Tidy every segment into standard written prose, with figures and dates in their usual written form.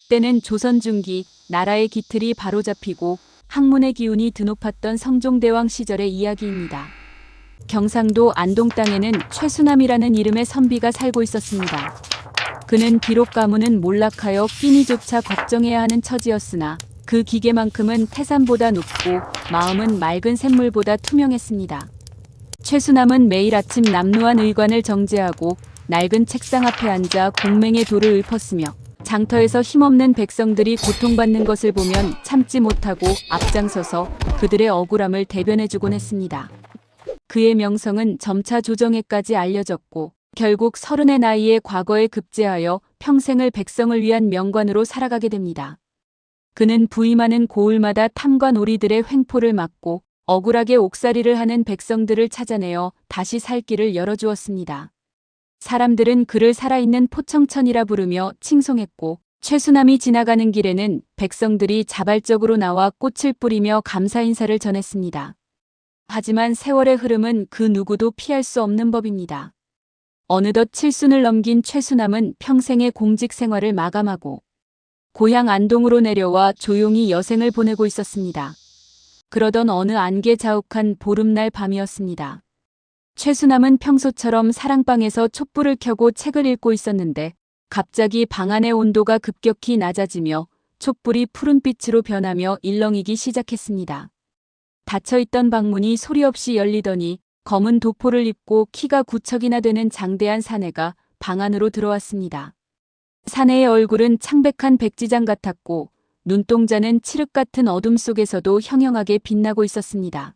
때는 조선 중기 나라의 기틀이 바로잡히고 학문의 기운이 드높았던 성종대왕 시절의 이야기입니다. 경상도 안동 땅에는 최수남이라는 이름의 선비가 살고 있었습니다. 그는 비록 가문은 몰락하여 끼니조차 걱정해야 하는 처지였으나 그 기계만큼은 태산보다 높고 마음은 맑은 샘물보다 투명했습니다. 최수남은 매일 아침 남루한 의관을 정제하고 낡은 책상 앞에 앉아 공맹의 도를 읊었으며 장터에서 힘없는 백성들이 고통받는 것을 보면 참지 못하고 앞장서서 그들의 억울함을 대변해주곤 했습니다. 그의 명성은 점차 조정에까지 알려졌고 결국 30의 나이에 과거에 급제하여 평생을 백성을 위한 명관으로 살아가게 됩니다. 그는 부임하는 고을마다 탐관 오리들의 횡포를 막고 억울하게 옥살이를 하는 백성들을 찾아내어 다시 살 길을 열어주었습니다. 사람들은 그를 살아있는 포청천이라 부르며 칭송했고 최수남이 지나가는 길에는 백성들이 자발적으로 나와 꽃을 뿌리며 감사 인사를 전했습니다. 하지만 세월의 흐름은 그 누구도 피할 수 없는 법입니다. 어느덧 7순을 넘긴 최수남은 평생의 공직 생활을 마감하고 고향 안동으로 내려와 조용히 여생을 보내고 있었습니다. 그러던 어느 안개 자욱한 보름날 밤이었습니다. 최수남은 평소처럼 사랑방에서 촛불을 켜고 책을 읽고 있었는데 갑자기 방 안의 온도가 급격히 낮아지며 촛불이 푸른빛으로 변하며 일렁이기 시작했습니다. 닫혀있던 방문이 소리 없이 열리더니 검은 도포를 입고 키가 9척이나 되는 장대한 사내가 방 안으로 들어왔습니다. 사내의 얼굴은 창백한 백지장 같았고 눈동자는 칠흑 같은 어둠 속에서도 형형하게 빛나고 있었습니다.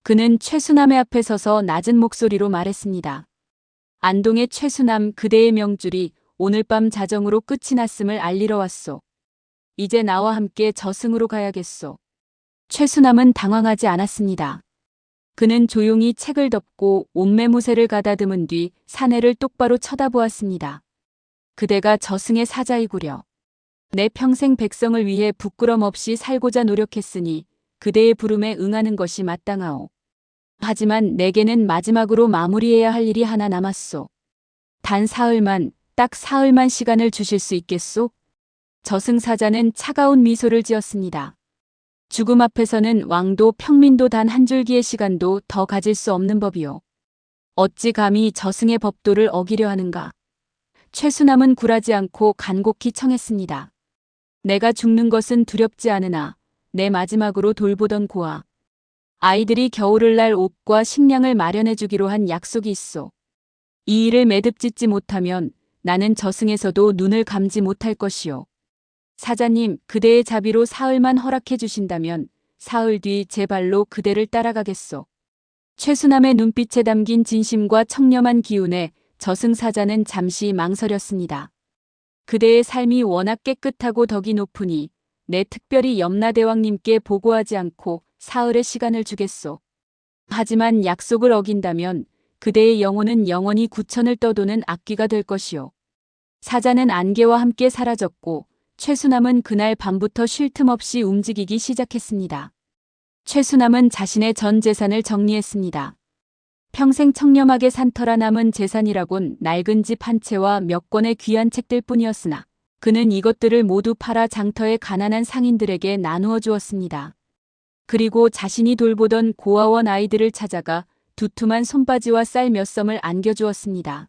그는 최수남의 앞에 서서 낮은 목소리로 말했습니다. 안동의 최수남 그대의 명줄이 오늘 밤 자정으로 끝이 났음을 알리러 왔소. 이제 나와 함께 저승으로 가야겠소. 최수남은 당황하지 않았습니다. 그는 조용히 책을 덮고 옷매무새를 가다듬은 뒤 사내를 똑바로 쳐다보았습니다. 그대가 저승의 사자이구려. 내 평생 백성을 위해 부끄럼 없이 살고자 노력했으니 그대의 부름에 응하는 것이 마땅하오. 하지만 내게는 마지막으로 마무리해야 할 일이 하나 남았소. 단 사흘만, 딱 사흘만 시간을 주실 수 있겠소? 저승사자는 차가운 미소를 지었습니다. 죽음 앞에서는 왕도 평민도 단 한 줄기의 시간도 더 가질 수 없는 법이오. 어찌 감히 저승의 법도를 어기려 하는가? 최수남은 굴하지 않고 간곡히 청했습니다. 내가 죽는 것은 두렵지 않으나 내 마지막으로 돌보던 고아. 아이들이 겨울을 날 옷과 식량을 마련해 주기로 한 약속이 있소. 이 일을 매듭짓지 못하면 나는 저승에서도 눈을 감지 못할 것이오. 사자님, 그대의 자비로 사흘만 허락해 주신다면 사흘 뒤 제 발로 그대를 따라가겠소. 최수남의 눈빛에 담긴 진심과 청렴한 기운에 저승사자는 잠시 망설였습니다. 그대의 삶이 워낙 깨끗하고 덕이 높으니 내 특별히 염라대왕님께 보고하지 않고 사흘의 시간을 주겠소. 하지만 약속을 어긴다면 그대의 영혼은 영원히 구천을 떠도는 악귀가 될 것이오. 사자는 안개와 함께 사라졌고 최수남은 그날 밤부터 쉴 틈 없이 움직이기 시작했습니다. 최수남은 자신의 전 재산을 정리했습니다. 평생 청렴하게 산터라 남은 재산이라곤 낡은 집 한 채와 몇 권의 귀한 책들 뿐이었으나 그는 이것들을 모두 팔아 장터의 가난한 상인들에게 나누어 주었습니다. 그리고 자신이 돌보던 고아원 아이들을 찾아가 두툼한 손바지와 쌀 몇 섬을 안겨주었습니다.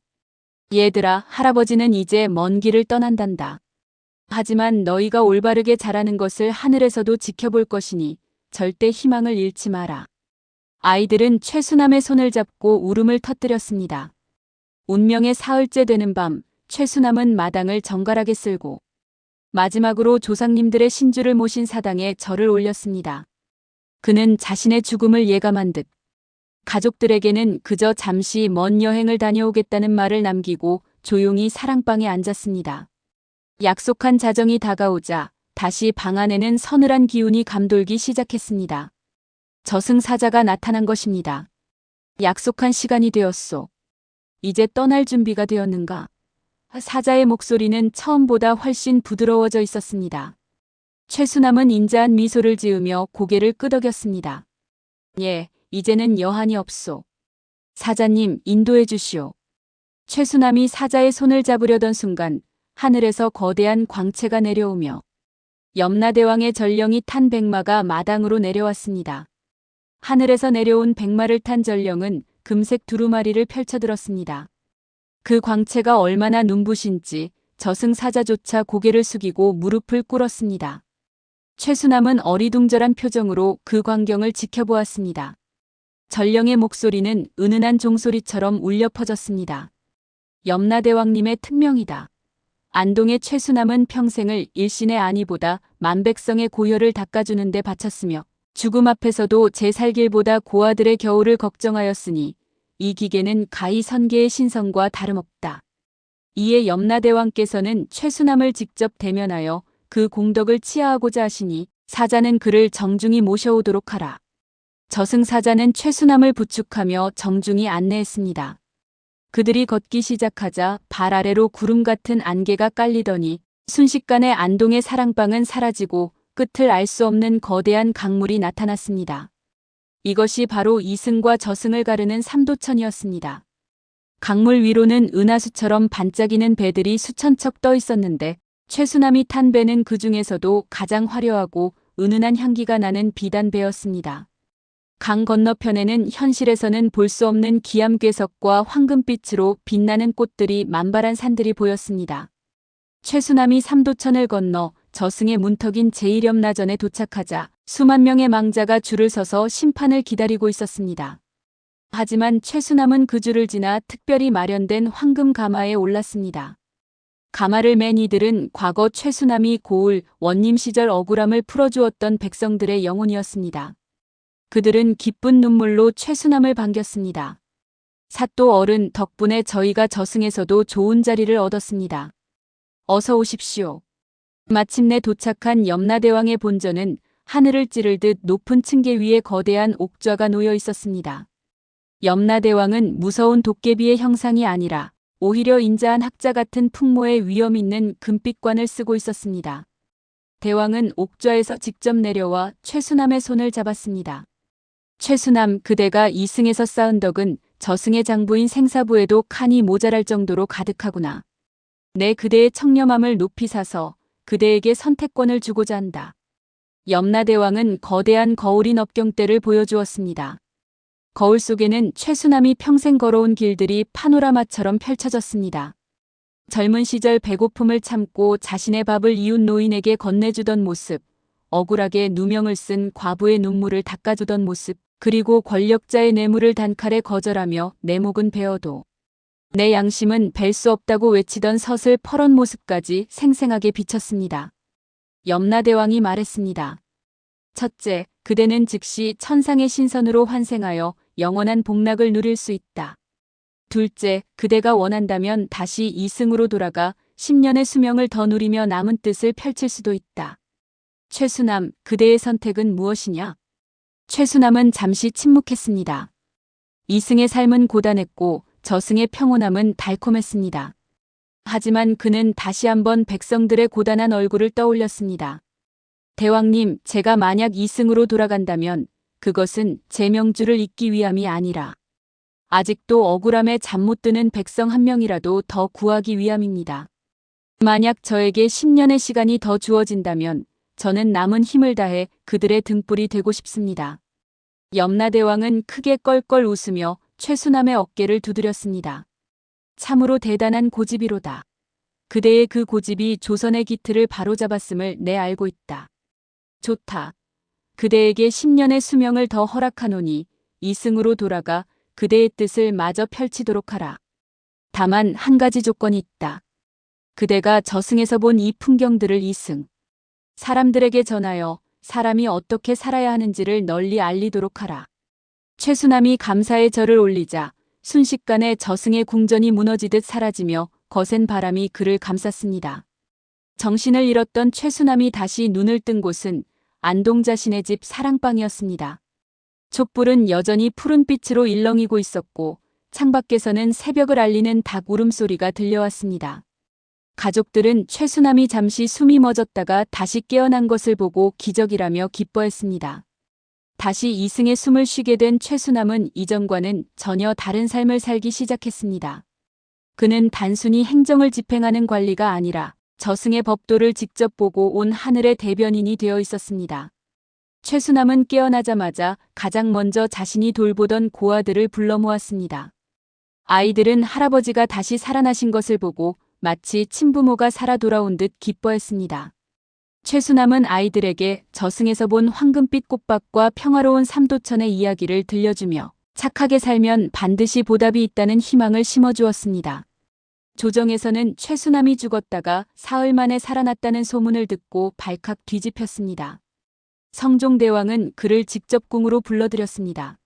얘들아, 할아버지는 이제 먼 길을 떠난단다. 하지만 너희가 올바르게 자라는 것을 하늘에서도 지켜볼 것이니 절대 희망을 잃지 마라. 아이들은 최수남의 손을 잡고 울음을 터뜨렸습니다. 운명의 사흘째 되는 밤, 최수남은 마당을 정갈하게 쓸고 마지막으로 조상님들의 신주를 모신 사당에 절을 올렸습니다. 그는 자신의 죽음을 예감한 듯 가족들에게는 그저 잠시 먼 여행을 다녀오겠다는 말을 남기고 조용히 사랑방에 앉았습니다. 약속한 자정이 다가오자 다시 방 안에는 서늘한 기운이 감돌기 시작했습니다. 저승사자가 나타난 것입니다. 약속한 시간이 되었소. 이제 떠날 준비가 되었는가? 사자의 목소리는 처음보다 훨씬 부드러워져 있었습니다. 최수남은 인자한 미소를 지으며 고개를 끄덕였습니다. 예, 이제는 여한이 없소. 사자님, 인도해 주시오. 최수남이 사자의 손을 잡으려던 순간 하늘에서 거대한 광채가 내려오며 염라대왕의 전령이 탄 백마가 마당으로 내려왔습니다. 하늘에서 내려온 백마를 탄 전령은 금색 두루마리를 펼쳐들었습니다. 그 광채가 얼마나 눈부신지 저승사자조차 고개를 숙이고 무릎을 꿇었습니다. 최수남은 어리둥절한 표정으로 그 광경을 지켜보았습니다. 전령의 목소리는 은은한 종소리처럼 울려 퍼졌습니다. 염라대왕님의 특명이다. 안동의 최수남은 평생을 일신의 안위보다 만백성의 고혈을 닦아주는 데 바쳤으며 죽음 앞에서도 제 살길보다 고아들의 겨울을 걱정하였으니 이 기계는 가히 선계의 신성과 다름없다. 이에 염라대왕께서는 최수남을 직접 대면하여 그 공덕을 치하하고자 하시니 사자는 그를 정중히 모셔오도록 하라. 저승사자는 최수남을 부축하며 정중히 안내했습니다. 그들이 걷기 시작하자 발 아래로 구름 같은 안개가 깔리더니 순식간에 안동의 사랑방은 사라지고 끝을 알 수 없는 거대한 강물이 나타났습니다. 이것이 바로 이승과 저승을 가르는 삼도천이었습니다. 강물 위로는 은하수처럼 반짝이는 배들이 수천 척 떠 있었는데 최수남이 탄 배는 그 중에서도 가장 화려하고 은은한 향기가 나는 비단배였습니다. 강 건너편에는 현실에서는 볼 수 없는 기암괴석과 황금빛으로 빛나는 꽃들이 만발한 산들이 보였습니다. 최수남이 삼도천을 건너 저승의 문턱인 제1염라전에 도착하자 수만 명의 망자가 줄을 서서 심판을 기다리고 있었습니다. 하지만 최수남은 그 줄을 지나 특별히 마련된 황금 가마에 올랐습니다. 가마를 맨 이들은 과거 최수남이 고을 원님 시절 억울함을 풀어주었던 백성들의 영혼이었습니다. 그들은 기쁜 눈물로 최수남을 반겼습니다. 사또 어른 덕분에 저희가 저승에서도 좋은 자리를 얻었습니다. 어서 오십시오. 마침내 도착한 염라대왕의 본전은 하늘을 찌르듯 높은 층계 위에 거대한 옥좌가 놓여 있었습니다. 염라대왕은 무서운 도깨비의 형상이 아니라 오히려 인자한 학자 같은 풍모의 위엄 있는 금빛관을 쓰고 있었습니다. 대왕은 옥좌에서 직접 내려와 최수남의 손을 잡았습니다. 최수남, 그대가 이승에서 쌓은 덕은 저승의 장부인 생사부에도 칸이 모자랄 정도로 가득하구나. 내 그대의 청렴함을 높이 사서 그대에게 선택권을 주고자 한다. 염라대왕은 거대한 거울인 업경대를 보여주었습니다. 거울 속에는 최수남이 평생 걸어온 길들이 파노라마처럼 펼쳐졌습니다. 젊은 시절 배고픔을 참고 자신의 밥을 이웃 노인에게 건네주던 모습, 억울하게 누명을 쓴 과부의 눈물을 닦아주던 모습, 그리고 권력자의 뇌물을 단칼에 거절하며 내 목은 베어도 내 양심은 벨 수 없다고 외치던 서슬 퍼런 모습까지 생생하게 비쳤습니다. 염라대왕이 말했습니다. 첫째, 그대는 즉시 천상의 신선으로 환생하여 영원한 복락을 누릴 수 있다. 둘째, 그대가 원한다면 다시 이승으로 돌아가 10년의 수명을 더 누리며 남은 뜻을 펼칠 수도 있다. 최수남, 그대의 선택은 무엇이냐? 최수남은 잠시 침묵했습니다. 이승의 삶은 고단했고 저승의 평온함은 달콤했습니다. 하지만 그는 다시 한번 백성들의 고단한 얼굴을 떠올렸습니다. 대왕님, 제가 만약 이승으로 돌아간다면 그것은 제 명주를 잇기 위함이 아니라 아직도 억울함에 잠 못 드는 백성 한 명이라도 더 구하기 위함입니다. 만약 저에게 10년의 시간이 더 주어진다면 저는 남은 힘을 다해 그들의 등불이 되고 싶습니다. 염라대왕은 크게 껄껄 웃으며 최수남의 어깨를 두드렸습니다. 참으로 대단한 고집이로다. 그대의 그 고집이 조선의 기틀을 바로잡았음을 내 알고 있다. 좋다. 그대에게 10년의 수명을 더 허락하노니 이승으로 돌아가 그대의 뜻을 마저 펼치도록 하라. 다만 한 가지 조건이 있다. 그대가 저승에서 본 이 풍경들을 이승 사람들에게 전하여 사람이 어떻게 살아야 하는지를 널리 알리도록 하라. 최수남이 감사의 절을 올리자 순식간에 저승의 궁전이 무너지듯 사라지며 거센 바람이 그를 감쌌습니다. 정신을 잃었던 최수남이 다시 눈을 뜬 곳은 안동 자신의 집 사랑방이었습니다. 촛불은 여전히 푸른 빛으로 일렁이고 있었고 창밖에서는 새벽을 알리는 닭 울음소리가 들려왔습니다. 가족들은 최수남이 잠시 숨이 멎었다가 다시 깨어난 것을 보고 기적이라며 기뻐했습니다. 다시 이승의 숨을 쉬게 된 최수남은 이전과는 전혀 다른 삶을 살기 시작했습니다. 그는 단순히 행정을 집행하는 관리가 아니라 저승의 법도를 직접 보고 온 하늘의 대변인이 되어 있었습니다. 최수남은 깨어나자마자 가장 먼저 자신이 돌보던 고아들을 불러 모았습니다. 아이들은 할아버지가 다시 살아나신 것을 보고 마치 친부모가 살아 돌아온 듯 기뻐했습니다. 최수남은 아이들에게 저승에서 본 황금빛 꽃밭과 평화로운 삼도천의 이야기를 들려주며 착하게 살면 반드시 보답이 있다는 희망을 심어주었습니다. 조정에서는 최수남이 죽었다가 사흘 만에 살아났다는 소문을 듣고 발칵 뒤집혔습니다. 성종대왕은 그를 직접 궁으로 불러들였습니다.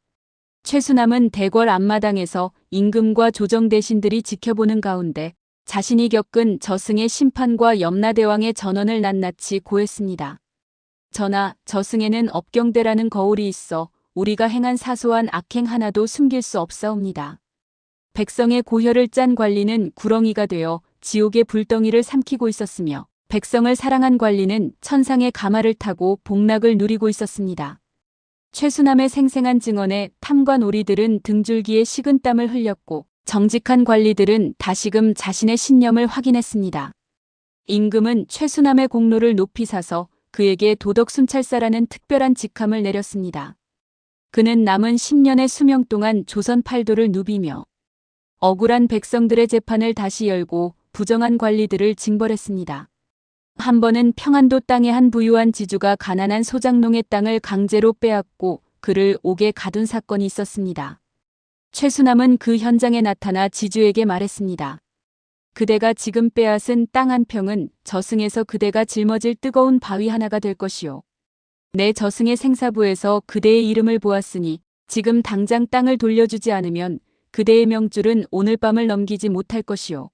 최수남은 대궐 앞마당에서 임금과 조정 대신들이 지켜보는 가운데 자신이 겪은 저승의 심판과 염라대왕의 전언을 낱낱이 고했습니다. 전하, 저승에는 업경대라는 거울이 있어 우리가 행한 사소한 악행 하나도 숨길 수 없사옵니다. 백성의 고혈을 짠 관리는 구렁이가 되어 지옥의 불덩이를 삼키고 있었으며 백성을 사랑한 관리는 천상의 가마를 타고 복락을 누리고 있었습니다. 최수남의 생생한 증언에 탐관 오리들은 등줄기에 식은땀을 흘렸고 정직한 관리들은 다시금 자신의 신념을 확인했습니다. 임금은 최수남의 공로를 높이 사서 그에게 도덕순찰사라는 특별한 직함을 내렸습니다. 그는 남은 10년의 수명 동안 조선 팔도를 누비며 억울한 백성들의 재판을 다시 열고 부정한 관리들을 징벌했습니다. 한 번은 평안도 땅의 한 부유한 지주가 가난한 소장농의 땅을 강제로 빼앗고 그를 옥에 가둔 사건이 있었습니다. 최수남은 그 현장에 나타나 지주에게 말했습니다. 그대가 지금 빼앗은 땅 한 평은 저승에서 그대가 짊어질 뜨거운 바위 하나가 될 것이요. 내 저승의 생사부에서 그대의 이름을 보았으니 지금 당장 땅을 돌려주지 않으면 그대의 명줄은 오늘 밤을 넘기지 못할 것이요.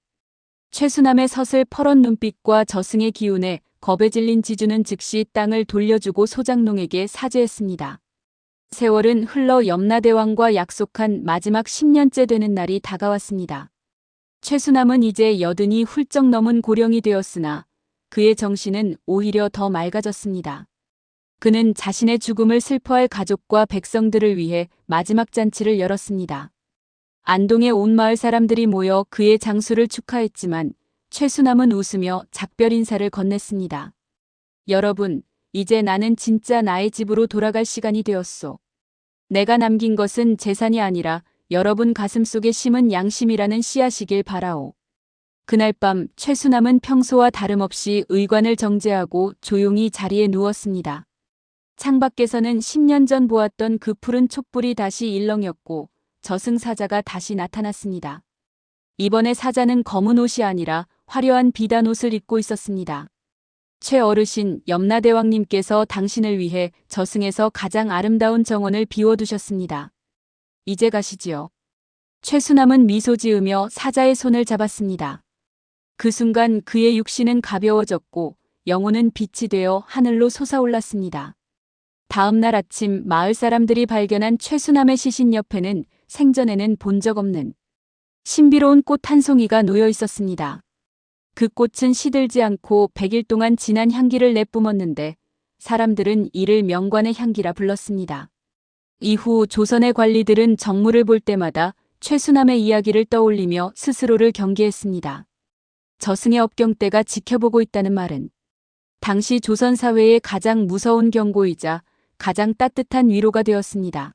최수남의 서슬 퍼런 눈빛과 저승의 기운에 겁에 질린 지주는 즉시 땅을 돌려주고 소장농에게 사죄했습니다. 세월은 흘러 염라대왕과 약속한 마지막 10년째 되는 날이 다가왔습니다. 최수남은 이제 80이 훌쩍 넘은 고령이 되었으나 그의 정신은 오히려 더 맑아졌습니다. 그는 자신의 죽음을 슬퍼할 가족과 백성들을 위해 마지막 잔치를 열었습니다. 안동의 온 마을 사람들이 모여 그의 장수를 축하했지만 최수남은 웃으며 작별 인사를 건넸습니다. 여러분, 이제 나는 진짜 나의 집으로 돌아갈 시간이 되었소. 내가 남긴 것은 재산이 아니라 여러분 가슴속에 심은 양심이라는 씨앗이길 바라오. 그날 밤 최수남은 평소와 다름없이 의관을 정제하고 조용히 자리에 누웠습니다. 창밖에서는 10년 전 보았던 그 푸른 촛불이 다시 일렁였고 저승사자가 다시 나타났습니다. 이번에 사자는 검은 옷이 아니라 화려한 비단 옷을 입고 있었습니다. 최 어르신 염라대왕님께서 당신을 위해 저승에서 가장 아름다운 정원을 비워두셨습니다. 이제 가시지요. 최수남은 미소 지으며 사자의 손을 잡았습니다. 그 순간 그의 육신은 가벼워졌고 영혼은 빛이 되어 하늘로 솟아올랐습니다. 다음 날 아침 마을 사람들이 발견한 최수남의 시신 옆에는 생전에는 본 적 없는 신비로운 꽃 한 송이가 놓여 있었습니다. 그 꽃은 시들지 않고 100일 동안 진한 향기를 내뿜었는데 사람들은 이를 명관의 향기라 불렀습니다. 이후 조선의 관리들은 정물을 볼 때마다 최수남의 이야기를 떠올리며 스스로를 경계했습니다. 저승의 업경대가 지켜보고 있다는 말은 당시 조선 사회의 가장 무서운 경고이자 가장 따뜻한 위로가 되었습니다.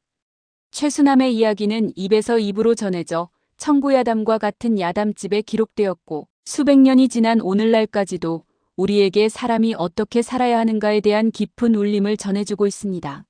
최수남의 이야기는 입에서 입으로 전해져 청구야담과 같은 야담집에 기록되었고 수백 년이 지난 오늘날까지도 우리에게 사람이 어떻게 살아야 하는가에 대한 깊은 울림을 전해주고 있습니다.